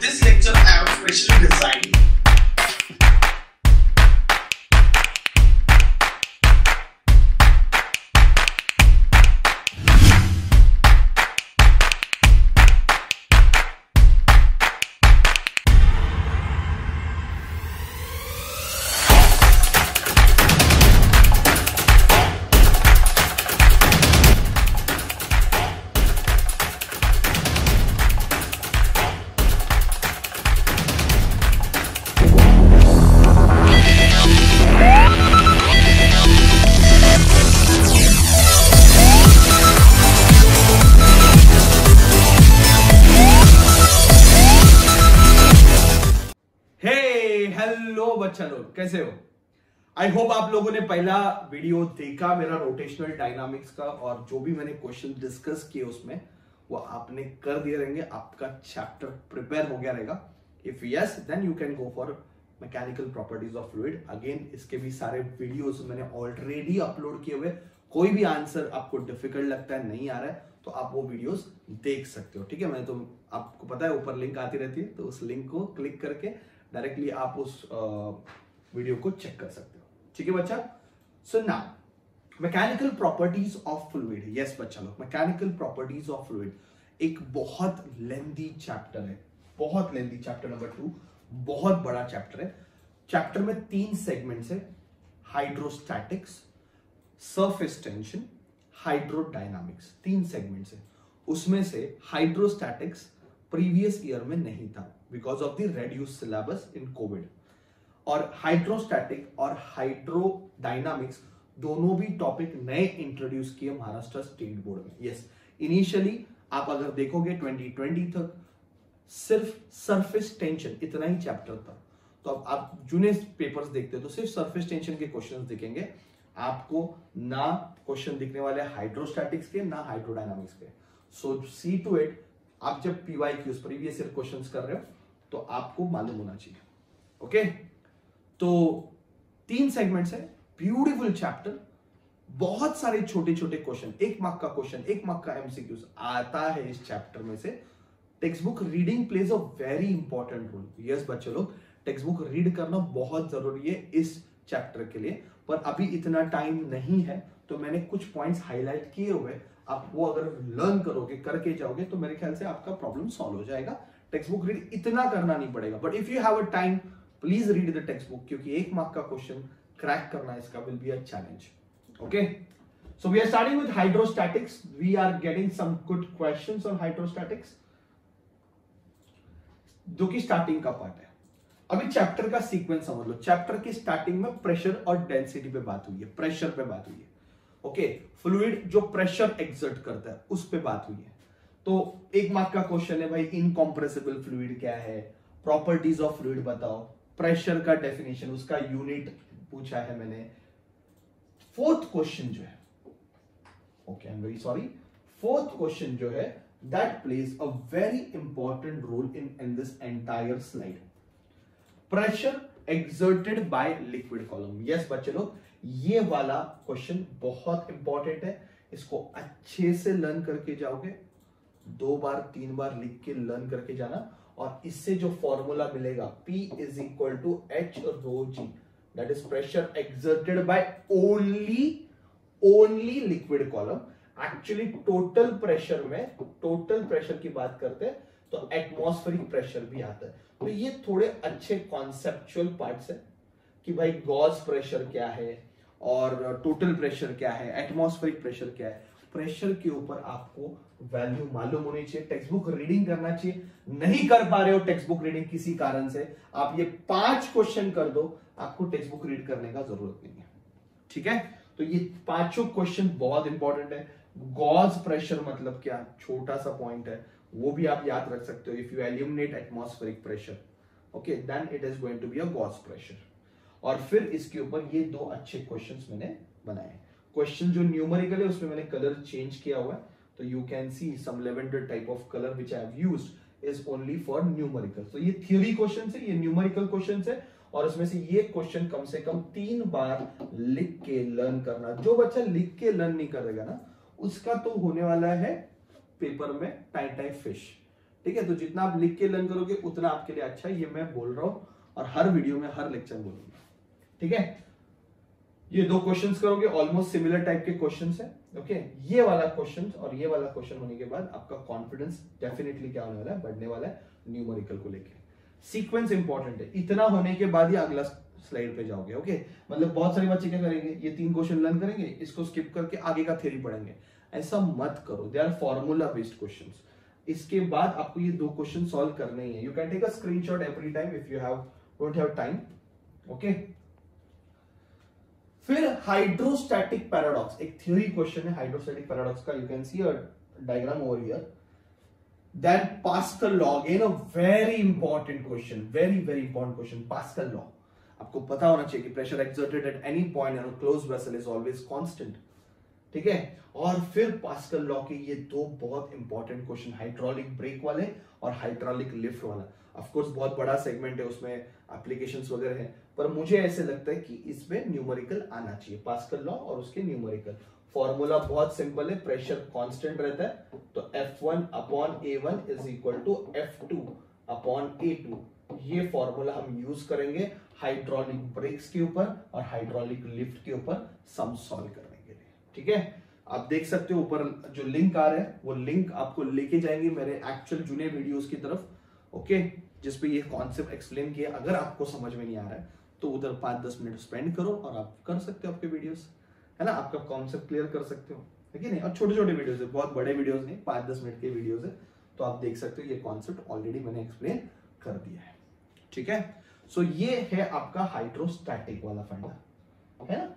This lecture I have specially designed hello बच्चा लोग, कैसे हो? आई होप आप लोगों ने पहला वीडियो देखा मेरा रोटेशनल डायनामिक्स का, और जो भी मैंने क्वेश्चन डिस्कस किए उसमें वो आपने कर दिए रहेंगे। आपका चैप्टर प्रिपेयर हो गया रहेगा। If yes then you can go for mechanical properties of fluid. Again इसके भी सारे वीडियोस मैंने ऑलरेडी अपलोड किए हुए। कोई भी आंसर आपको डिफिकल्ट लगता है, नहीं आ रहा है, तो आप वो वीडियोस देख सकते हो। ठीक है, मैंने तो आपको पता है ऊपर लिंक आती रहती है, तो उस लिंक को क्लिक करके डायरेक्टली आप उस वीडियो को चेक कर सकते हो। ठीक है बच्चा? So now mechanical properties of fluid. Yes बच्चा लोग, मैकेनिकल प्रॉपर्टीज ऑफ फ्लूइड एक बहुत लेंथी चैप्टर है, बहुत लेंथी चैप्टर नंबर 2, बहुत बड़ा चैप्टर है। चैप्टर में 3 सेगमेंट्स है, hydrostatics, surface tension, hydrodynamics. 3 segments है। उसमें से हाइड्रोस्टैटिक्स प्रीवियस ईयर में नहीं था because of the reduce syllabus in Covid. और हाइड्रोस्टैटिक और हाइड्रोडायनामिक्स दोनों भी टॉपिक नए इंट्रोड्यूस किए महाराष्ट्र स्टेट बोर्ड में। यस, इनिशियली आप अगर देखोगे 2020 तक सिर्फ सरफेस टेंशन इतना ही चैप्टर था। तो अब आप जूनियर पेपर्स देखते हो तो सिर्फ सरफेस टेंशन के क्वेश्चंस दिखेंगे आपको, ना क्वेश्चन दिखने वाले हाइड्रोस्टैटिक्स के, ना हाइड्रोडायनामिक्स के। सो सी टू इट, आप जब पीवाईक्यूज प्रीवियस ईयर क्वेश्चंस कर रहे हो तो आपको मालूम होना चाहिए। ओके, तो 3 सेगमेंट्स है, ब्यूटीफुल चैप्टर, बहुत सारे छोटे छोटे क्वेश्चन, 1 मार्क का क्वेश्चन, 1 मार्क का एमसीक्यूज आता है इस चैप्टर में से। Text book reading plays a very important role. Yes बच्चे लोग, टेक्स्ट बुक रीड करना बहुत जरूरी है इस चैप्टर के लिए, पर अभी इतना टाइम नहीं है, तो मैंने कुछ पॉइंट्स हाईलाइट किए हुए। आप वो अगर लर्न करोगे, करके जाओगे, तो मेरे ख्याल से आपका प्रॉब्लम सॉल्व हो जाएगा। टेक्स्ट बुक रीड इतना करना नहीं पड़ेगा, but if you have a time please read the text book, क्योंकि 1 मार्क का क्वेश्चन क्रैक करना इसका will be a challenge. Okay, so we are starting with hydrostatics. We are getting some good questions on hydrostatics, जो कि starting का part है। अभी chapter का सीक्वेंस समझ लो। चैप्टर की स्टार्टिंग में प्रेशर और डेंसिटी पे बात हुई है, प्रेशर पे बात हुई है। ओके, फ्लूइड जो प्रेशर एक्सर्ट करता है उस पे बात हुई है। तो 1 मार्क का क्वेश्चन है भाई, इनकॉम्प्रेसिबल फ्लूइड क्या है, प्रॉपर्टीज ऑफ फ्लूइड बताओ, प्रेशर का डेफिनेशन, उसका यूनिट पूछा है मैंने। 4th क्वेश्चन जो है, okay I am very sorry, 4th question जो है that plays a very important role in this entire slide. Pressure exerted by liquid column. Yes बच्चे लोग, ये वाला क्वेश्चन बहुत इंपॉर्टेंट है, इसको अच्छे से लर्न करके जाओगे। 2 बार 3 बार लिख के लर्न करके जाना, और इससे जो फॉर्मूला मिलेगा P is equal to H rho G, that is pressure exerted by only liquid column. Actually total pressure में, टोटल प्रेशर की बात करते हैं तो एटमॉस्फेरिक प्रेशर भी आता है। तो ये थोड़े अच्छे कॉन्सेप्चुअल पार्ट्स है कि भाई गॉस प्रेशर क्या है और टोटल प्रेशर क्या है, एटमॉस्फेरिक प्रेशर क्या है। प्रेशर के ऊपर आपको वैल्यू मालूम होनी चाहिए, टेक्स्ट बुक रीडिंग करना चाहिए। नहीं कर पा रहे हो टेक्स्ट बुक रीडिंग किसी कारण से, आप ये 5 क्वेश्चन कर दो, आपको टेक्स्ट बुक रीड करने का जरूरत नहीं है। ठीक है, तो ये 5 क्वेश्चन बहुत इंपॉर्टेंट है। गॉस प्रेशर मतलब क्या, छोटा सा पॉइंट है, वो भी आप याद रख सकते हो। If you eliminate atmospheric pressure, okay, then it is going to be a gauge pressure. और फिर इसके ऊपर ये 2 अच्छे क्वेश्चंस मैंने बनाए हैं। क्वेश्चन जो न्यूमेरिकल है उसमें मैंने कलर चेंज किया हुआ है, तो you can see some lavender type of colour which I have used is only for numerical. तो ये थ्योरी क्वेश्चंस है, ये न्यूमेरिकल क्वेश्चंस है, और इसमें से ये क्वेश्चन कम से कम 3 बार लिख के लर्न करना। जो बच्चा लिख के लर्न नहीं करेगा ना, उसका तो होने वाला है पेपर में टाई टाई फिश। ठीक है, तो जितना आप लिख के लर्न करोगे उतना आपके लिए अच्छा है, ये मैं बोल रहा हूं और हर वीडियो में हर लेक्चर बोलूंगा। ठीक है, ये 2 क्वेश्चंस करोगे, ऑलमोस्ट सिमिलर टाइप के क्वेश्चंस है। ओके, ये वाला क्वेश्चन और ये वाला क्वेश्चन होने के बाद आपका कॉन्फिडेंस डेफिनेटली क्या होने वाला है, बढ़ने वाला है न्यूमेरिकल को लेके। सीक्वेंस इंपॉर्टेंट है, इतना होने के बाद ही अगला स्लाइड पे जाओगे। ओके, मतलब बहुत सारे बच्चे क्या करेंगे, ये 3 क्वेश्चन लर्न करेंगे, इसको स्किप करके आगे का थ्योरी पढ़ेंगे। ऐसा मत करो, they are formula based questions. इसके बाद आपको ये 2 क्वेश्चन सॉल्व करने ही है। You can take a screenshot every time if you don't have time. Okay, फिर हाइड्रोस्टैटिक पैराडॉक्स, एक थ्योरी क्वेश्चन है हाइड्रोस्टैटिक पैराडॉक्स का। You can see a diagram over here. Then Pascal law, again a very important question, very very important question. Pascal law आपको पता होना चाहिए कि pressure exerted at any point in a closed vessel is always constant. ठीक है, और फिर pascal law के ये 2 बहुत इंपॉर्टेंट क्वेश्चन, हाइड्रोलिक ब्रेक वाले और हाइड्रोलिक लिफ्ट वाला। ऑफ कोर्स बहुत बड़ा सेगमेंट है, उसमें एप्लीकेशंस वगैरह हैं, पर मुझे ऐसे लगता है कि इसमें न्यूमेरिकल आना चाहिए, पास्कल लॉ और उसके न्यूमेरिकल। फॉर्मूला बहुत सिंपल है, प्रेशर कांस्टेंट रहता है तो F1 upon A1 is equal to F2 upon A2। ये फॉर्मूला हम यूज करेंगे हाइड्रोलिक ब्रेक्स के ऊपर और हाइड्रोलिक लिफ्ट के ऊपर सम सॉल्व करने के लिए। ठीक है, आप देख सकते हो ऊपर जो लिंक आ रहा है, वो लिंक आपको लेके जाएंगे मेरे एक्चुअल जूनियर वीडियोस की तरफ। ओके, जिसपे ये कॉन्सेप्ट एक्सप्लेन किया। अगर आपको समझ में नहीं आ रहा है तो उधर 5-10 मिनट स्पेंड करो और आप कर सकते हो आपके वीडियोस, है ना, आपका कॉन्सेप्ट क्लियर कर सकते हो, है कि नहीं। और छोटे छोटे वीडियोस है, बहुत बड़े वीडियोस नहीं, 5-10 मिनट के वीडियोस है, तो आप देख सकते हो ये कॉन्सेप्ट ऑलरेडी मैंने एक्सप्लेन कर दिया है। ठीक है, सो ये है आपका हाइड्रोस्टैटिक वाला फंडा, है ना।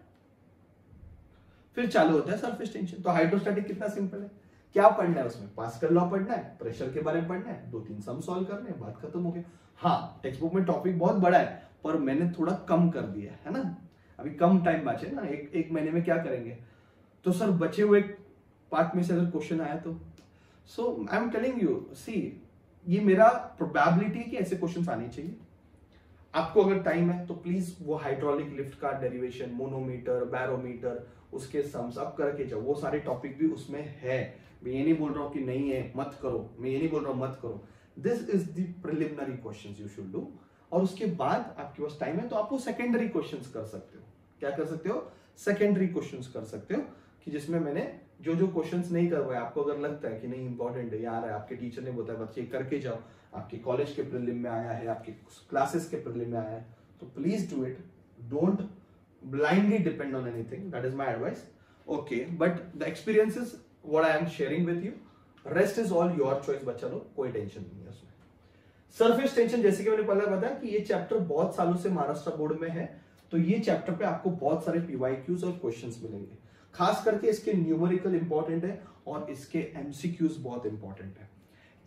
फिर चालू होता है सरफेस टेंशन। तो हाइड्रोस्टैटिक कितना सिंपल है, क्या पढ़ना है उसमें, पास्कल लॉ पढ़ना है, प्रेशर के बारे में पढ़ना है, 2-3 सम सॉल्व करने हैं, बात खत्म हो गई। हाँ, टेक्स्ट बुक में टॉपिक बहुत बड़ा है पर मैंने थोड़ा कम कर दिया है ना, अभी कम टाइम बचे ना, एक महीने में क्या करेंगे। तो सर बचे हुए पार्ट में से अगर क्वेश्चन आया तो सो आई एम टेलिंग यू, सी ये मेरा प्रोबेबिलिटी है कि ऐसे क्वेश्चन आने चाहिए। आपको अगर टाइम है तो प्लीज वो हाइड्रोलिक लिफ्ट का डेरिवेशन, मोनोमीटर, बैरोमीटर, उसके सम्स आप करके जाओ, वो सारे टॉपिक भी उसमें है। मैं ये नहीं बोल रहा हूं कि नहीं है मत करो, मैं ये नहीं बोल रहा हूं मत करो। This is the preliminary questions you should do, और उसके बाद आपके पास टाइम है तो आप वो सेकेंडरी क्वेश्चंस कर सकते हो। क्या कर सकते हो, सेकेंडरी क्वेश्चंस कर सकते हो, कि जिसमें मैंने जो जो क्वेश्चंस नहीं करवाए, आपको अगर लगता है कि नहीं इंपॉर्टेंट है यार, आपके टीचर ने बताया बच्चे करके जाओ, आपके कॉलेज के प्रीलिम में आया है, आपके क्लासेस के प्रीलिम में आया है, तो please do it. Don't blindly depend on anything, that is my advice. Okay, but the experience is what I am sharing with you, rest is all your choice बच्चा लोग, कोई टेंशन नहीं है उसमें। सरफेस टेंशन जैसे कि मैंने पहले बताया कि ये चैप्टर बहुत सालों से महाराष्ट्र बोर्ड में है, तो ये चैप्टर पे आपको बहुत सारे PYQs और क्वेश्चंस मिलेंगे। खास करके इसके न्यूमेरिकल इंपॉर्टेंट है और इसके MCQs बहुत इंपॉर्टेंट है।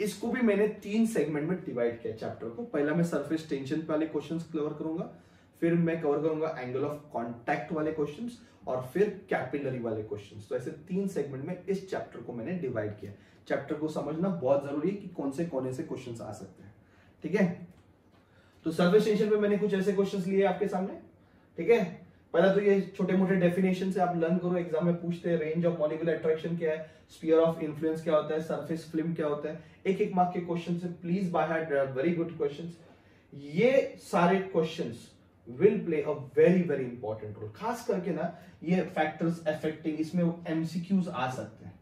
इसको भी मैंने 3 सेगमेंट में डिवाइड किया चैप्टर को। पहला मैं सरफेस टेंशन वाले क्वेश्चंस कवर करूंगा, फिर मैं कवर करूंगा एंगल ऑफ कांटेक्ट वाले क्वेश्चंस, और फिर कैपिलरी वाले क्वेश्चंस। तो ऐसे 3 सेगमेंट में इस चैप्टर को मैंने डिवाइड किया। चैप्टर को समझना बहुत जरूरी है कि कौन से कोने से क्वेश्चंस आ सकते हैं। ठीक है, तो सरफेस टेंशन पे मैंने कुछ ऐसे क्वेश्चंस लिए आपके सामने। ठीक है, पहला तो ये छोटे मोटे डेफिनेशन से आप लर्न करो, एग्जाम में पूछते हैं। रेंज ऑफ मॉलिक्यूलर अट्रैक्शन क्या है, स्फीयर ऑफ इन्फ्लुएंस क्या होता है, सरफेस फिल्म क्या होता है, एक मार्क के क्वेश्चन से please by heart, very good questions. ये सारे questions will play a very very important role, खास करके ना ये फैक्टर्स अफेक्टिंग, इसमें MCQs आ सकते हैं।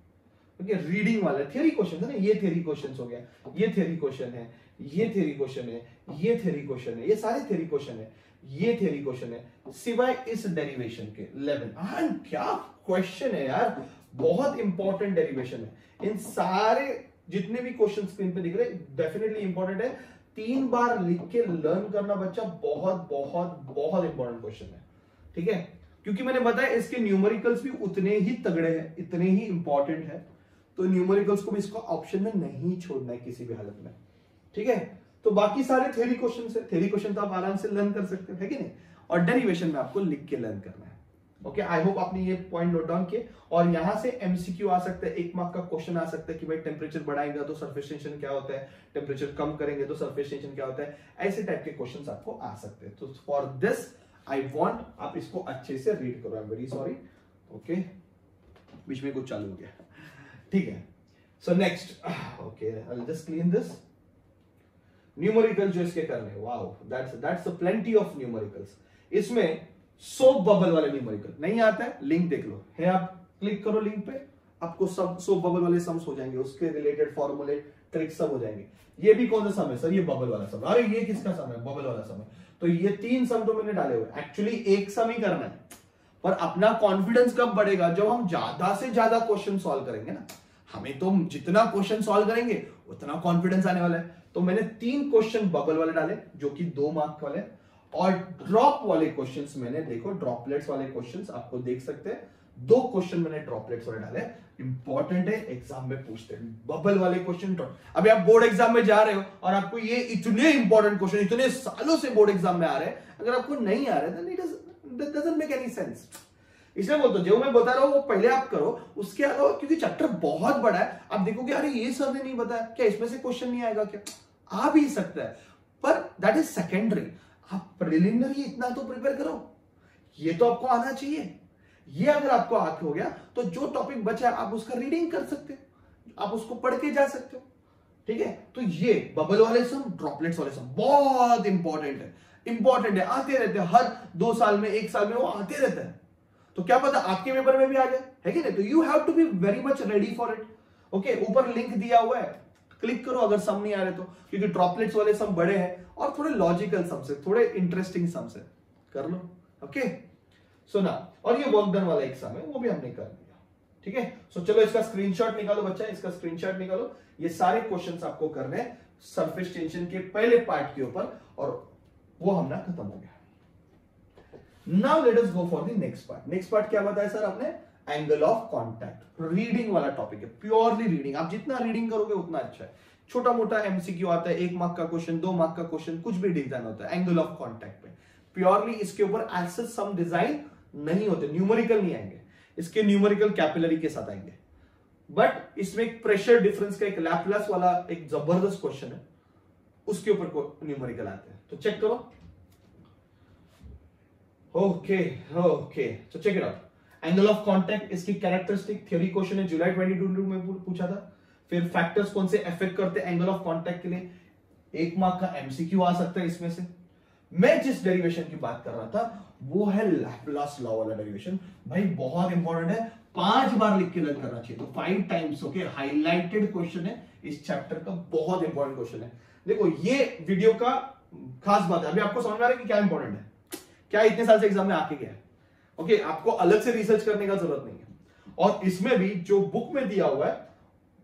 ओके, रीडिंग वाला थियरी क्वेश्चन है ना, ये थियरी क्वेश्चन हो गया, ये थियरी क्वेश्चन है, ये थियरी क्वेश्चन है, ये थियरी क्वेश्चन है, ये सारे थियरी क्वेश्चन है, ये थियरी क्वेश्चन है, सिवाय इस डेरिवेशन के 11। क्या क्वेश्चन है यार, बहुत इंपॉर्टेंट डेरिवेशन है। इन सारे जितने भी क्वेश्चन स्क्रीन पे दिख रहे हैं डेफिनेटली इंपॉर्टेंट है। 3 बार लिख के लर्न करना बच्चा, बहुत बहुत बहुत इंपॉर्टेंट क्वेश्चन है। ठीक है, क्योंकि मैंने बताया इसके न्यूमेरिकल्स भी उतने ही तगड़े हैं, इतने ही इंपॉर्टेंट है, तो न्यूमेरिकल्स को भी इसको ऑप्शन में नहीं छोड़ना है किसी भी हालत में। ठीक है, तो बाकी सारे थ्योरी क्वेश्चन है, थ्योरी क्वेश्चन तो आप आराम से लर्न कर सकते हैं, है कि नहीं, और डेरिवेशन में आपको लिख के लर्न करना है। ओके, आई होप आपने ये पॉइंट नोट डाउन किए। और यहां से MCQ आ सकता है, 1 मार्क का क्वेश्चन आ सकता है कि भाई टेम्परेचर बढ़ाएगा तो सरफेस टेंशन क्या होता है, टेम्परेचर कम करेंगे तो सरफेस टेंशन क्या होता है, ऐसे टाइप के क्वेश्चंस आपको आ सकते हैं। तो फॉर दिस आई वांट आप इसको अच्छे से रीड करो। I am very sorry, okay, बीच में कुछ चालू हो गया। ठीक है, so next, okay, I will just clean this. Numerical जो इसके करने, wow that's plenty of numericals. इसमें सोप बबल वाले न्यूमेरिकल नहीं आता है, लिंक देख लो है, आप क्लिक करो लिंक पे, आपको सब सोप बबल वाले सम्स हो जाएंगे, उसके रिलेटेड फॉर्मूले ट्रिक्स सब हो जाएंगे। ये भी कौन सा सम है सर? ये बबल वाला सम। अरे ये किसका सम है? बबल वाला सम है। तो ये 3 सम तो मैंने डाले हुए, एक्चुअली एक सम ही करना है, पर अपना कॉन्फिडेंस कब बढ़ेगा? जब हम ज्यादा से ज्यादा क्वेश्चन सॉल्व करेंगे ना। हमें तो जितना क्वेश्चन सॉल्व करेंगे उतना कॉन्फिडेंस आने वाला है। तो मैंने 3 क्वेश्चन बबल वाले डाले जो कि 2 मार्क वाले, और ड्रॉप वाले क्वेश्चंस मैंने, देखो ड्रॉपलेट्स वाले क्वेश्चंस आपको देख सकते हैं, 2 क्वेश्चन मैंने ड्रॉपलेट्स वाले डाले, इंपॉर्टेंट है, एग्जाम में पूछते हैं बबल वाले क्वेश्चन। अभी आप बोर्ड एग्जाम में जा रहे हो और आपको ये इतने इंपॉर्टेंट क्वेश्चन इतने सालों से बोर्ड एग्जाम में आ रहे हैं, अगर आपको नहीं आ रहे then it doesn't make any sense. इसलिए बोलता हूं जो मैं बता रहा हूं वो पहले आप करो, उसके अलावा क्योंकि चैप्टर बहुत बड़ा है, आप देखोगे अरे ये सर ने नहीं बताया, क्या इसमें से क्वेश्चन नहीं आएगा? क्या आ भी सकता है, पर दैट इज सेकेंडरी। आप प्रिलिमिनरी इतना तो प्रिपेयर करो, ये तो आपको आना चाहिए। ये अगर आपको आके हो गया तो जो टॉपिक बचा है आप उसका रीडिंग कर सकते हो, आप उसको पढ़ के जा सकते हो, ठीक है। तो ये बबल वाले सम, ड्रॉपलेट्स वाले सम बहुत इंपॉर्टेंट है, आते रहते हैं, हर 2 साल में 1 साल में वो आते रहते हैं। तो क्या पता आपके पेपर में भी आ जाए, है कि नहीं? तो you have to be very much ready for it. Okay, ऊपर लिंक दिया हुआ है, क्लिक करो अगर सम नहीं आ रहे तो, क्योंकि ड्रॉपलेट्स वाले सम बड़े हैं और थोड़े लॉजिकल सम से, थोड़े इंटरेस्टिंग सम से कर लो। ओके सुना, और ये वर्क डन वाला एग्जाम है वो भी हमने कर दिया, ठीक है। सो चलो इसका स्क्रीनशॉट निकालो बच्चा, इसका स्क्रीनशॉट निकालो। ये सारे क्वेश्चंस आपको करने हैं सरफेस टेंशन के पहले पार्ट के ऊपर, और वो हमारा खत्म हो गया। Now let us go for the next part. Next part क्या बताया सर आपने? एंगल ऑफ कांटेक्ट, रीडिंग वाला टॉपिक है, प्योरली रीडिंग। आप जितना रीडिंग करोगे उतना अच्छा है। छोटा मोटा एमसीक्यू आता है, 1 मार्क का क्वेश्चन, 2 मार्क का क्वेश्चन, कुछ भी डिजाइन होता है एंगल ऑफ कांटेक्ट पे। प्योरली इसके ऊपर एज सम डिजाइन नहीं होते, न्यूमेरिकल नहीं आएंगे, इसके न्यूमेरिकल कैपिलरी के साथ आएंगे। बट इसमें एक प्रेशर डिफरेंस का एक लैपलास वाला एक जबरदस्त क्वेश्चन है, उसके ऊपर न्यूमेरिकल आते हैं। तो चेक करो। ओके तो check it out. Angle of contact, इसकी कैरेक्टरिस्टिक थ्योरी क्वेश्चन है, जुलाई 2022 में पूछा था। फिर फैक्टर्स कौन से अफेक्ट करते हैं एंगल ऑफ कांटेक्ट के लिए, 1 मार्क का एमसीक्यू आ सकता है इसमें से। मैं जिस डेरिवेशन की बात कर रहा था वो है लैपलास लॉ वाला डेरिवेशन। भाई बहुत इंपॉर्टेंट है, 5 बार लिख के रन करना चाहिए, तो 5 टाइम्स। ओके, हाईलाइटेड क्वेश्चन है इस चैप्टर का, बहुत इंपॉर्टेंट क्वेश्चन है। देखो ये वीडियो का खास बात है, अभी आपको समझ में आ रहा है कि क्या इंपॉर्टेंट है, क्या इतने साल से एग्जाम में आके गया है। ओके, आपको अलग से रिसर्च करने का जरूरत नहीं है। और इसमें भी जो बुक में दिया हुआ है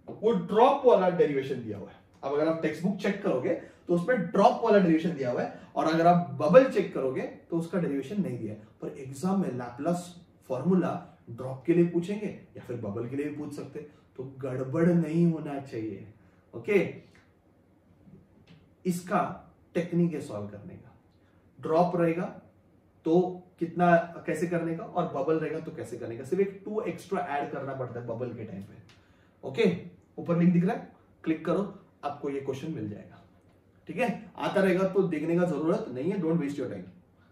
वो ड्रॉप वाला डेरिवेशन दिया हुआ है। अब अगर आप टेक्स्ट बुक चेक करोगे तो उसमें ड्रॉप वाला डेरिवेशन दिया हुआ है, और अगर आप बबल चेक करोगे तो उसका डेरिवेशन नहीं दिया है। पर एग्जाम में लैपलास फॉर्मूला ड्रॉप के लिए पूछेंगे या फिर बबल के लिए भी पूछ सकते, तो गड़बड़ नहीं होना चाहिए। ओके, इसका टेक्निक है सॉल्व करने का। ड्रॉप रहेगा तो कितना कैसे करने का, और बबल रहेगा तो कैसे करने का, सिर्फ एक 2 एक्स्ट्रा ऐड करना पड़ता है बबल के टाइम पे। ओके, ऊपर लिंक दिख रहा है, क्लिक करो, आपको ये क्वेश्चन मिल जाएगा, ठीक है। आता रहेगा तो देखने का जरूरत नहीं है, don't waste your time,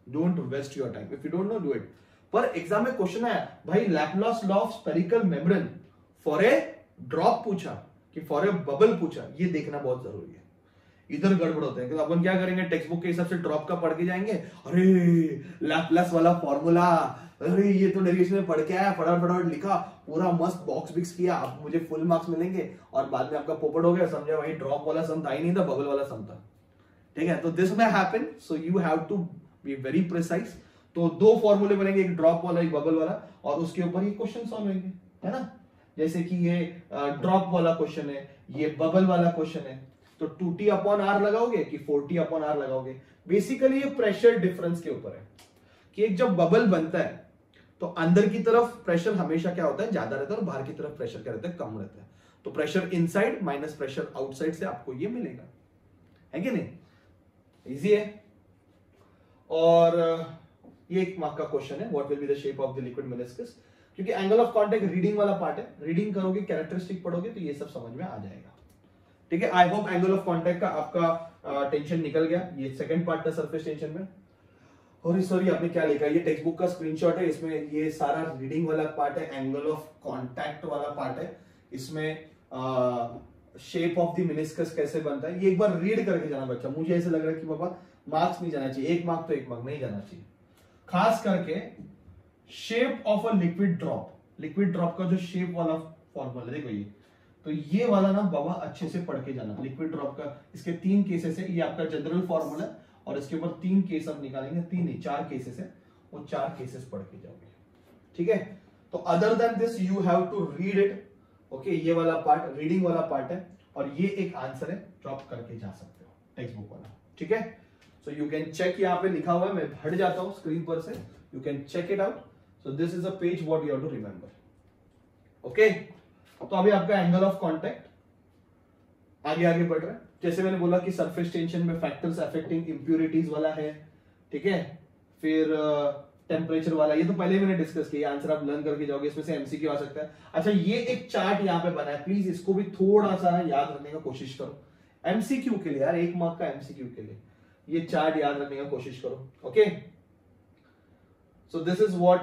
don't waste your time, if you don't know do it. पर एग्जाम में क्वेश्चन आया भाई Laplace law of spherical membrane for a drop पूछा कि फॉर ए बबल पूछा, ये देखना बहुत जरूरी है। इधर गड़बड़ होता है कि अपन क्या करेंगे, टेक्स्ट बुक के हिसाब से ड्रॉप का पढ़ के जाएंगे, अरे लैपलास वाला फॉर्मूला, अरे ये तो डेरिवेशन में पढ़ के आया, फटाफट लिखा, पूरा मस्त बॉक्स बिक्स किया, अब मुझे फुल मार्क्स मिलेंगे, और बाद में आपका पोपट हो गया, समझा भाई ड्रॉप वाला सम था ही नहीं था, बबल वाला सम था, ठीक है। तो दिस में happen, so you have to be very precise. तो 2 फॉर्मूले बनेंगे, एक ड्रॉप वाला एक बबल वाला, और उसके ऊपर ये क्वेश्चन सॉल्व होंगे, है ना। जैसे कि ये ड्रॉप वाला क्वेश्चन है, ये बबल वाला क्वेश्चन है, तो 2t अपॉन r लगाओगे कि 4t अपॉन r लगाओगे। बेसिकली ये प्रेशर डिफरेंस के ऊपर है कि एक जब बबल बनता है तो अंदर की तरफ प्रेशर हमेशा क्या होता है, ज्यादा रहता है, और बाहर की तरफ प्रेशर क्या रहता है, कम रहता है। तो pressure inside minus pressure outside से आपको ये मिलेगा, है कि नहीं। इजी है। और ये 1 मार्क का क्वेश्चन है, what will be the shape of the liquid meniscus, क्योंकि एंगल ऑफ कांटेक्ट रीडिंग वाला पार्ट है, रीडिंग करोगे, कैरेक्टरिस्टिक पढ़ोगे तो ये सब समझ में आ जाएगा, ठीक है। I hope angle of contact का आपका टेंशन निकल गया। ये सेकंड पार्ट था सरफेस टेंशन में। और सॉरी आपने क्या लिखा, ये टेक्स्ट बुक का स्क्रीनशॉट है, इसमें ये सारा रीडिंग वाला पार्ट है, एंगल ऑफ कांटेक्ट वाला पार्ट है, इसमें शेप ऑफ द मेनिस्कस कैसे बनता है, ये एक बार रीड करके जाना बच्चा। मुझे ऐसे लग रहा है कि बाबा मार्क्स नहीं जाना चाहिए, 1 मार्क तो 1 मार्क नहीं जाना चाहिए। खास करके shape of a liquid drop का जो शेप वाला फॉर्मूला देखो ये, तो ये वाला ना बाबा अच्छे से पढ़ के जाना। लिक्विड ड्रॉप का इसके 3 केसेस है, ये आपका जनरल फॉर्मूला है और इसके ऊपर 3 केस हम निकालेंगे, 3 नहीं 4 केसेस है, वो 4 केसेस पढ़ के जाओगे, ठीक है। तो other than this you have to read it, okay. ये वाला पार्ट रीडिंग वाला पार्ट है और ये एक आंसर है जो आप करके जा सकते हो टेक्स्ट बुक वाला, ठीक है। सो यू कैन चेक, यहाँ पे लिखा हुआ है, मैं हट जाता हूं स्क्रीन पर से, you can check it out. So this is a page what you have to remember, okay. तो अभी आपका एंगल ऑफ कांटेक्ट आगे बढ़ रहा है। जैसे मैंने बोला कि सरफेस टेंशन में फैक्टर्स अफेक्टिंग इंप्यूरिटीज वाला है, ठीक है। फिर टेम्परेचर वाला, ये तो पहले मैंने डिस्कस किया, आंसर आप लर्न करके जाओगे, इसमें से एमसीक्यू आ सकता है। अच्छा, ये एक चार्ट यहाँ पे बना है, प्लीज इसको भी थोड़ा सा याद रखने का कोशिश करो, एमसीक्यू के लिए यार, 1 मार्क का एमसीक्यू के लिए ये चार्ट याद रखने का कोशिश करो, okay. So this is what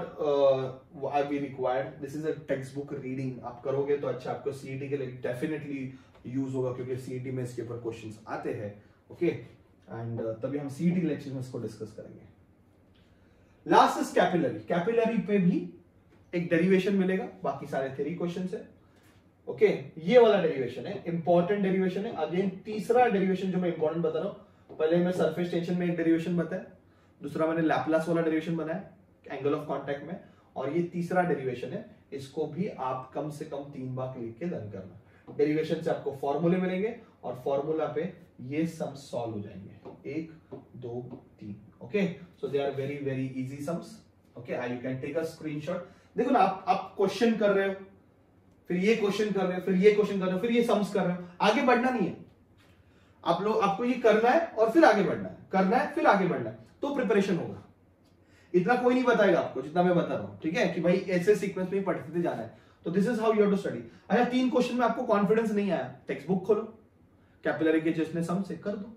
I we required, this is a text book reading. आप करोगे तो अच्छा, आपको सीईटी के लिए डेफिनेटली यूज होगा, क्योंकि सीईटी में इसके ऊपर क्वेश्चंस आते हैं, ओके। एंड तभी हम सीईटी लेक्चर में इसको डिस्कस करेंगे। Last is capillary. कैपिलरी पे भी एक डेरिवेशन मिलेगा, बाकी सारे थ्योरी क्वेश्चंस है, ओके। ये वाला डेरिवेशन है, इंपॉर्टेंट डेरिवेशन है। अगेन तीसरा डेरिवेशन जो मैं इंपॉर्टेंट बता रहा हूं, पहले मैं सरफेस टेंशन में एक डेरिवेशन बताया, दूसरा मैंने लैपलास वाला डेरिवेशन बनाया एंगल ऑफ कांटेक्ट में, और ये तीसरा डेरिवेशन है, इसको भी आप कम से कम 3 बार लिख के लर्न करना। डेरिवेशन से आपको फॉर्मूले मिलेंगे और फॉर्मूला पे ये सम सॉल्व हो जाएंगे, 1 2 3, okay. So they are very very easy sums, okay. You can take a screenshot. देखो ना, आप क्वेश्चन कर रहे हो, फिर ये क्वेश्चन कर रहे हो, फिर ये क्वेश्चन कर रहे हो, फिर ये सम्स कर रहे हो, आगे बढ़ना नहीं है। आपको ये करना है और फिर आगे बढ़ना है, करना है फिर आगे बढ़ना है, तो प्रिपरेशन होगा। इतना कोई नहीं बताएगा आपको जितना मैं बता रहा हूं, ठीक है, कि भाई ऐसे सीक्वेंस में पढ़ते जाना है। तो this is how you have to study. अच्छा, 3 क्वेश्चन में आपको कॉन्फिडेंस नहीं आया, टेक्स्ट बुक खोलो, कैपिलरी के जिसने सम से कर दो,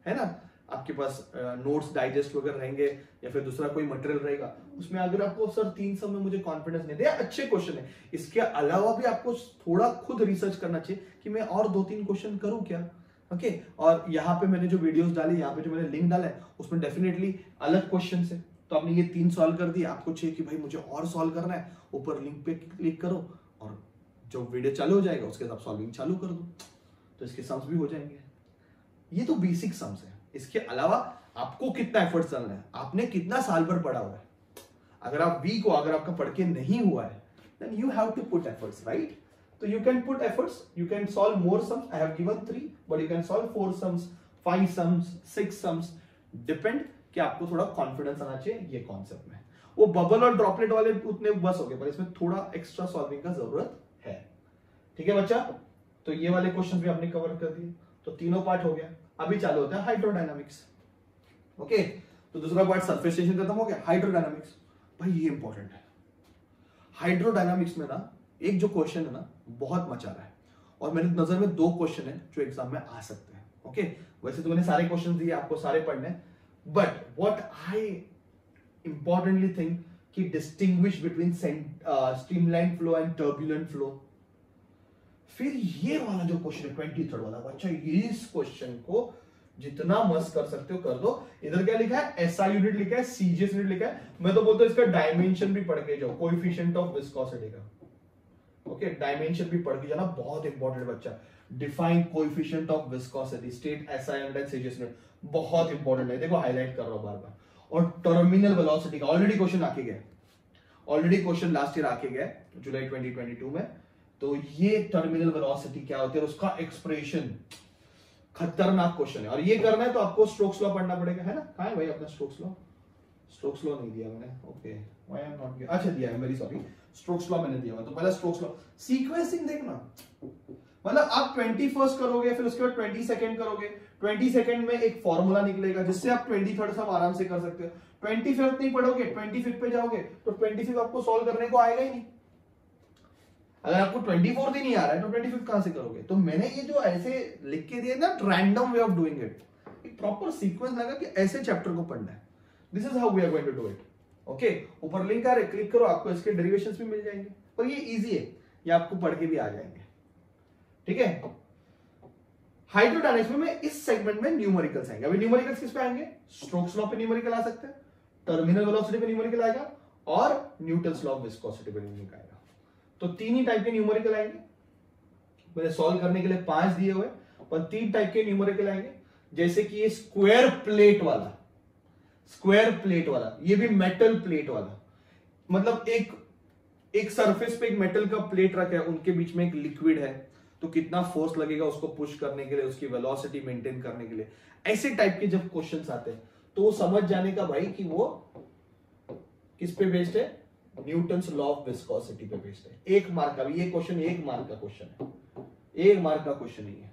है ना। आपके पास नोट्स डाइजेस्ट वगैरह रहेंगे या फिर दूसरा कोई मटेरियल रहेगा, उसमें अगर आपको सर 3 सम में मुझे कॉन्फिडेंस नहीं दिया, अच्छे क्वेश्चन है। इसके अलावा भी आपको थोड़ा खुद रिसर्च करना चाहिए कि मैं और 2-3 क्वेश्चन करूं क्या, ओके। और यहाँ पे मैंने जो वीडियोस डाली, यहाँ पे जो मैंने लिंक डाला है, उसमें डेफिनेटली अलग क्वेश्चन है। तो आपने ये 3 सॉल्व कर दिए, आपको चाहिए कि भाई मुझे और सॉल्व करना है, ऊपर लिंक पे क्लिक करो और जो वीडियो चालू हो जाएगा उसके साथ सॉल्विंग चालू कर दो, तो इसके सम्स भी हो जाएंगे। ये तो बेसिक सम्स है। इसके अलावा आपको कितना एफर्ट्स डालना है, आपने कितना साल भर पढ़ा हुआ है। अगर आप वीक हो, अगर आपका पढ़ के नहीं हुआ है, then you have to put efforts, right? So you can put efforts, you can solve more sums. I have given 3, but you can solve 4 sums, 5 sums, 6 sums, depend कि आपको थोड़ा कॉन्फिडेंस आना चाहिए ये कॉन्सेप्ट में। वो बबल और droplet वाले उतने बस हो गए, पर इसमें थोड़ा एक्स्ट्रा सॉल्विंग का जरूरत है, ठीक है बच्चा। तो ये वाले क्वेश्चन भी आपने कवर कर दिए, तो तीनों पार्ट हो गया। अभी चालू होता है हाइड्रोडायनामिक्स, ओके। तो दूसरा पार्ट सरफेस टेंशन खत्म हो गया, हाइड्रोडायनामिक्स। भाई ये इंपॉर्टेंट है। हाइड्रोडायनामिक्स में ना एक जो क्वेश्चन है ना बहुत मचा रहा है, और मेरे नजर में 2 क्वेश्चन है जो एग्जाम में आ सकते हैं, ओके। वैसे तो मैंने सारे क्वेश्चन दिए, आपको सारे पढ़ने, but what I importantly think कि distinguish between streamline flow and turbulent flow. फिर ये वाला जो क्वेश्चन है 23rd वाला, अच्छा इस क्वेश्चन को जितना मस्त कर सकते हो कर दो। इधर क्या लिखा है, एसआई यूनिट लिखा है, सीजीएस यूनिट लिखा है। मैं तो बोलता हूं इसका डायमेंशन भी पढ़ के जाओ, कोएफिशिएंट ऑफ विस्कोसिटी का, ओके। डायमेंशन भी पढ़ के जाना, बहुत इंपॉर्टेंट बच्चा। Define coefficient of viscosity, state SI unit and CGS unit, बहुत इंपॉर्टेंट है। देखो हाईलाइट कर रहा हूं बार बार। और टर्मिनल वेलोसिटी का ऑलरेडी क्वेश्चन आके गया, ऑलरेडी क्वेश्चन लास्ट ईयर आके गया जुलाई 2022 में। तो ये टर्मिनल वेलोसिटी क्या होती है और उसका एक्सप्रेशन, खतरनाक क्वेश्चन है। और ये करना है तो आपको स्ट्रोक्स लॉ पढ़ना पड़ेगा, है ना। कहां है भाई अपना स्ट्रोक्स लॉ? स्ट्रोक्स लॉ नहीं दिया मैंने, okay why I am not given, अच्छा दिया है, वेरी सॉरी। स्ट्रोक्स लॉ मैंने दिया हुआ, तो पहला स्ट्रोक्स लॉ। सीक्वेंसिंग देखना, मतलब आप 21st करोगे, फिर उसके बाद 22nd करोगे, 22nd में एक फॉर्मूला निकलेगा जिससे आप 23rd सब आराम से कर सकते हो। 25th नहीं पढ़ोगे, 25th पे जाओगे तो 25th आपको सॉल्व करने को आएगा ही नहीं। अगर आपको 24th ही नहीं आ रहा है तो 25th कहां से करोगे? तो मैंने ये जो ऐसे लिख के दिया ना, random way of doing it, एक प्रॉपर सीक्वेंस लगा कि ऐसे चैप्टर को पढ़ना है। This is how we are going to do it, okay. ऊपर लिंक आ रहा है, क्लिक करो, आपको इसके डेरिवेशंस भी मिल जाएंगे। और ये इजी है, ये आपको पढ़ के भी आ जाएंगे, ठीक है। हाइड्रोडायनेमिक्स में इस सेगमेंट में न्यूमेरिकल्स आएंगे। अभी न्यूमेरिकल्स किस पे आएंगे? स्टोक्स लॉ पे न्यूमेरिकल आ सकते हैं, टर्मिनल वेलोसिटी पे न्यूमेरिकल आएगा और न्यूटन्स लॉ ऑफ विस्कोसिटी पे न्यूमेरिकल आएगा। तो तीन ही टाइप के न्यूमेरिकल आएंगे। मैंने सॉल्व करने के लिए 5 दिए हुए, पर 3 टाइप के न्यूमेरिकल आएंगे, जैसे कि ये स्क्वायर प्लेट वाला, ये भी मेटल प्लेट वाला, मतलब एक सरफेस पे एक मेटल का प्लेट रखा है, उनके बीच में एक लिक्विड है, तो कितना फोर्स लगेगा उसको पुश करने के लिए, उसकी वेलोसिटी मेंटेन करने के लिए। ऐसे टाइप के जब क्वेश्चंस आते हैं तो वो समझ जाने का भाई कि वो किस पे बेस्ड है, न्यूटन्स लॉ ऑफ विस्कोसिटी पे बेस्ड है। 1 मार्क का भी ये क्वेश्चन 1 मार्क का क्वेश्चन है, 1 मार्क का क्वेश्चन नहीं है,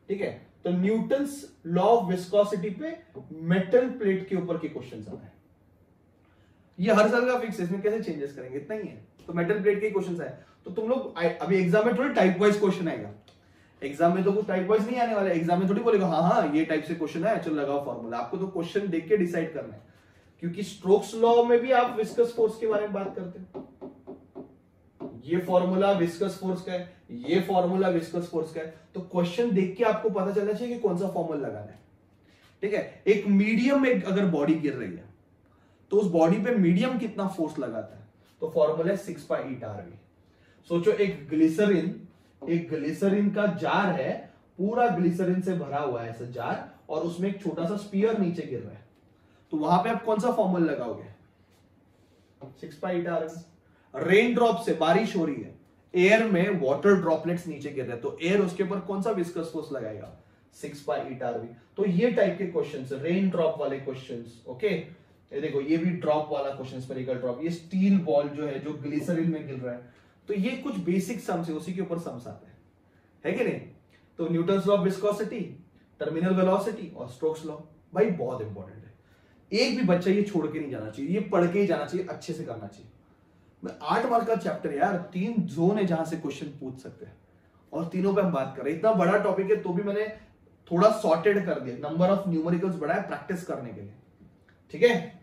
ठीक है। तो न्यूटन्स लॉ ऑफ विस्कोसिटी पे मेटल प्लेट के ऊपर के क्वेश्चन आ रहे हैं। ये हर साल का फिक्स है, इसमें कैसे चेंजेस करेंगे, इतना ही है। तो मेटल प्लेट के क्वेश्चन आए तो तुम लोग अभी एग्जाम में थोड़ी टाइप वाइज क्वेश्चन आएगा, एग्जाम में तो कुछ टाइप वाइज नहीं आने वाला। एग्जाम में थोड़ी बोलेगा हाँ ये टाइप से क्वेश्चन है, चलो लगाओ फॉर्मूला। आपको तो क्वेश्चन देख के डिसाइड करना है, क्योंकि स्टोक्स लॉ में भी आप विस्कस फोर्स के बारे में बात करते हैं। ये फॉर्मूला विस्कस फोर्स का है, ये फॉर्मूला विस्कस फोर्स का है, तो क्वेश्चन देख के आपको पता चलना चाहिए कि कौन सा फॉर्मूला लगाना है, ठीक है। एक मीडियम में अगर बॉडी गिर रही है तो उस बॉडी पे मीडियम कितना फोर्स लगाता है, तो फॉर्मूला है 6π8RV। सोचो एक ग्लिसरीन का जार है, पूरा ग्लिसरीन से भरा हुआ है ऐसा जार, और उसमें एक छोटा सा स्पीयर नीचे गिर रहा है, तो वहां पे आप कौन सा फॉर्मूला लगाओगे? 6π8RV। रेन ड्रॉप से बारिश हो रही है, एयर में वाटर ड्रॉपलेट्स नीचे गिर रहे हैं, तो एयर उसके ऊपर कौन सा विस्कस फोर्स लगाएगा? 6π8RV। तो ये टाइप के क्वेश्चंस, रेन ड्रॉप वाले क्वेश्चंस, ओके। ये देखो ये भी ड्रॉप वाला क्वेश्चन, स्फेरिकल ड्रॉप, ये स्टील बॉल जो है जो ग्लिसरीन में गिर रहा है, तो ये कुछ बेसिक सम्स है, उसी के ऊपर सम्स आते हैं, है कि नहीं। तो Newton's law of viscosity, terminal velocity और स्टोक्स लॉ भाई बहुत इंपॉर्टेंट है। एक भी बच्चा ये छोड़ के नहीं जाना चाहिए, ये पढ़ के ही जाना चाहिए, अच्छे से करना चाहिए। 8 मार्क का चैप्टर यार, 3 जोन है जहां से क्वेश्चन पूछ सकते हैं, और तीनों पे हम बात कर रहे हैं। इतना बड़ा टॉपिक है तो भी मैंने थोड़ा सॉर्टेड कर दिया, नंबर ऑफ न्यूमेरिकल्स बढ़ाया प्रैक्टिस करने के लिए, ठीक है।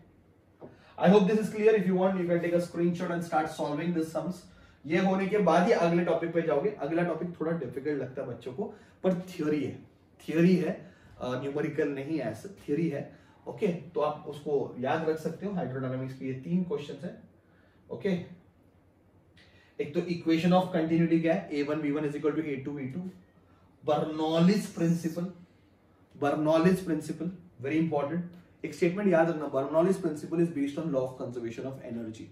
I hope this is clear. If you want, you can take a screenshot and start solving these sums. ये होने के बाद ही अगले टॉपिक पे जाओगे। अगला टॉपिक थोड़ा डिफिकल्ट लगता है बच्चों को, पर थियोरी है, न्यूमेरिकल नहीं है, ऐसा थियोरी है, ओके। तो आप उसको याद रख सकते हो। हाइड्रोडायनामिक्स के ये 3 क्वेश्चंस हैं, ओके। एक तो इक्वेशन ऑफ कंटिन्यूटी क्या है, A1V1 = A2V2। Bernoulli's principle very important. एक स्टेटमेंट याद रखना, Bernoulli's principle is based on law of conservation of energy,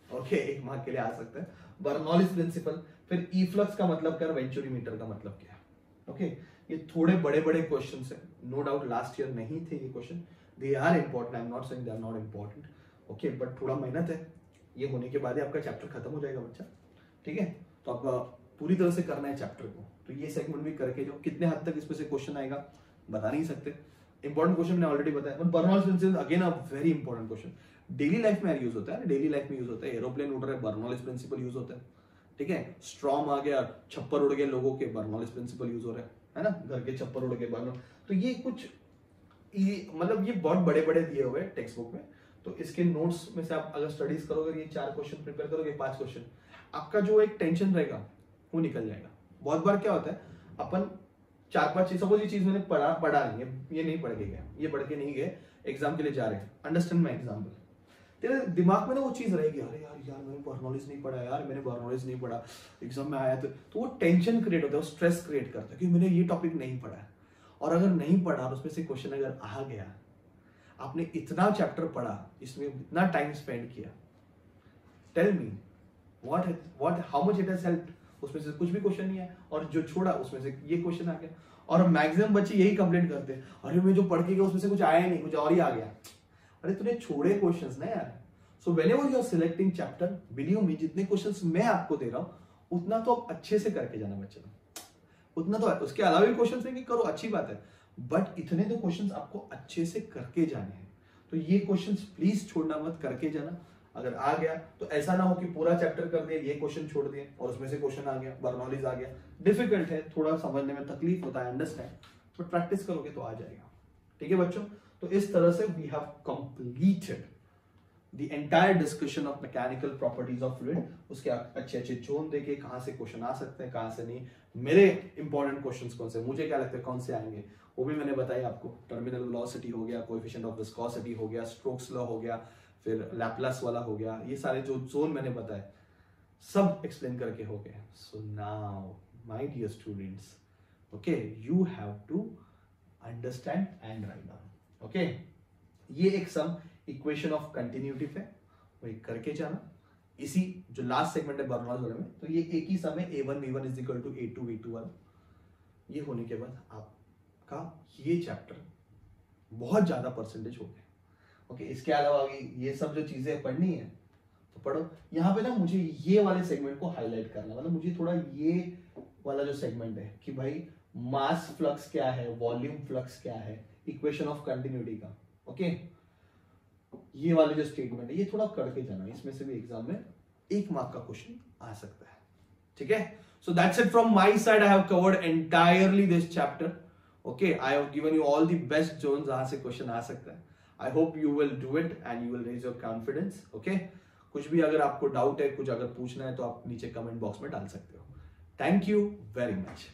okay. 1 mark के लिए आ सकता है बर्नौलीज प्रिंसिपल। फिर ई फ्लक्स का मतलब क्या है, वेंचुरीमीटर का मतलब क्या है, ओके। ये थोड़े बड़े क्वेश्चंस हैं, नो डाउट लास्ट ईयर नहीं थे ये question, they are important, I am not saying they are not important, okay, but थोड़ा मेहनत है। ये होने के बाद ही आपका चैप्टर खत्म हो जाएगा बच्चा, ठीक है। तो आपका पूरी तरह से करना है चैप्टर को, तो ये सेगमेंट भी करके जाओ। कितने हद तक इसमें से क्वेश्चन आएगा बता नहीं सकते, इंपॉर्टेंट क्वेश्चन मैंने ऑलरेडी बताया। Bernoulli's principle again a very important question, daily life में यूज होता है, डेली लाइफ में यूज होता है। एरोप्लेन उड़ रहा है, बर्नौलीज प्रिंसिपल यूज होता है, ठीक है। स्ट्रॉम आ गया, छप्पर उड़ गए लोगों के, बर्नौलीज प्रिंसिपल यूज हो रहा है ना, घर के छप्पर उड़ गए बर्नौलीज। तो ये कुछ मतलब ये बहुत बड़े दिए हुए हैं टेक्स्ट बुक में, तो इसके नोट्स में से आप अगर स्टडीज करोगे, ये 4 क्वेश्चन प्रिपेयर करोगे, 5 क्वेश्चन, आपका जो एक टेंशन रहेगा वो निकल जाएगा। बहुत बार क्या होता है, अपन 4-5 चीज, सपोज ये चीज मैंने पढ़ा नहीं है, ये नहीं पढ़ के गए, ये पढ़ के नहीं गए, एग्जाम के लिए जा रहे हैं, अंडरस्टैंड माय एग्जाम्पल, तेरे दिमाग में ना वो चीज रहेगी, अरे यार मैंने बर्नौलीज नहीं पढ़ा, यार मैंने बर्नौलीज नहीं पढ़ा, एग्जाम में आया तो वो टेंशन क्रिएट होता है, वो स्ट्रेस क्रिएट करता है कि मैंने ये टॉपिक नहीं पढ़ा है। और अगर नहीं पढ़ा और उसमें से क्वेश्चन अगर आ गया, आपने इतना चैप्टर पढ़ा, इसमें इतना टाइम स्पेंड किया, tell me what how much it has helped. उसमें से कुछ भी क्वेश्चन नहीं है, और जो छोड़ा उसमें से ये क्वेश्चन आ गया। और मैक्सिमम बच्चे यही कंप्लेंट करते हैं, अरे मैं जो पढ़ के गया उसमें से कुछ आया ही नहीं, कुछ और ही आ गया। अरे तूने छोड़े क्वेश्चंस ना यार। So whenever you are selecting chapter, believe me, जितने क्वेश्चंस मैं आपको दे रहा हूं उतना तो आप अच्छे से करके जाना बच्चे, उतना तो। उसके अलावा भी क्वेश्चंस है कि करो, अच्छी बात है, बट इतने तो क्वेश्चंस आपको अच्छे से करके जाने हैं। तो ये क्वेश्चंस प्लीज छोड़ना मत, करके जाना। अगर आ गया तो ऐसा ना हो कि पूरा चैप्टर कर दिया, ये क्वेश्चन छोड़ दिए और उसमें से क्वेश्चन आ गया, बर्नौलीज आ गया। डिफिकल्ट है, थोड़ा समझने में तकलीफ होता है, अंडरस्टैंड, बट प्रैक्टिस करोगे तो आ जाएगा, ठीक है बच्चों। तो इस तरह से we have completed the entire discussion of mechanical properties of fluid, उसके अच्छे अच्छे जोन देखे, कहां से क्वेश्चन आ सकते हैं कहां से नहीं, मेरे इंपॉर्टेंट क्वेश्चंस कौन से, मुझे क्या लगता है कौन से आएंगे, वो भी मैंने बताया आपको। टर्मिनल वेलोसिटी हो गया, कोएफिशिएंट ऑफ विस्कोसिटी हो गया, स्टोक्स लॉ हो गया, फिर लैपलास वाला हो गया, ये सारे जो जोन मैंने बताए सब एक्सप्लेन करके हो गए। So now my dear students, okay, you have to understand and write down. Okay, ये एक सम इक्वेशन ऑफ कंटिन्यूटी है, वो करके जाना। इसी जो लास्ट सेगमेंट है बर्नौलीज वाले में, तो ये एक ही सम है, a1 v1 is equal to a2 v2 वाला। ये होने के बाद आपका ये चैप्टर बहुत ज्यादा परसेंटेज हो गया। ओके, इसके अलावा ये सब जो चीजें पढ़नी है तो पढ़ो। यहाँ पे ना मुझे ये वाले सेगमेंट को हाईलाइट करना, मतलब मुझे थोड़ा ये वाला जो सेगमेंट है कि भाई मास फ्लक्स क्या है, वॉल्यूम फ्लक्स क्या है, इक्वेशन ऑफ कंटिन्यूटी का, ओके, ये वाले जो स्टेटमेंट है ये थोड़ा करके जाना, इसमें से भी एग्जाम में 1 मार्क का क्वेश्चन आ सकता है। ठीक है, so that's it from my side. I have covered entirely this chapter. Okay, I have given you all the best zone जहां से क्वेश्चन आ सकता है। I hope you will do it and you will raise your confidence. Okay, कुछ भी अगर आपको डाउट है, कुछ अगर पूछना है तो आप नीचे कमेंट बॉक्स में डाल सकते हो। Thank you very much.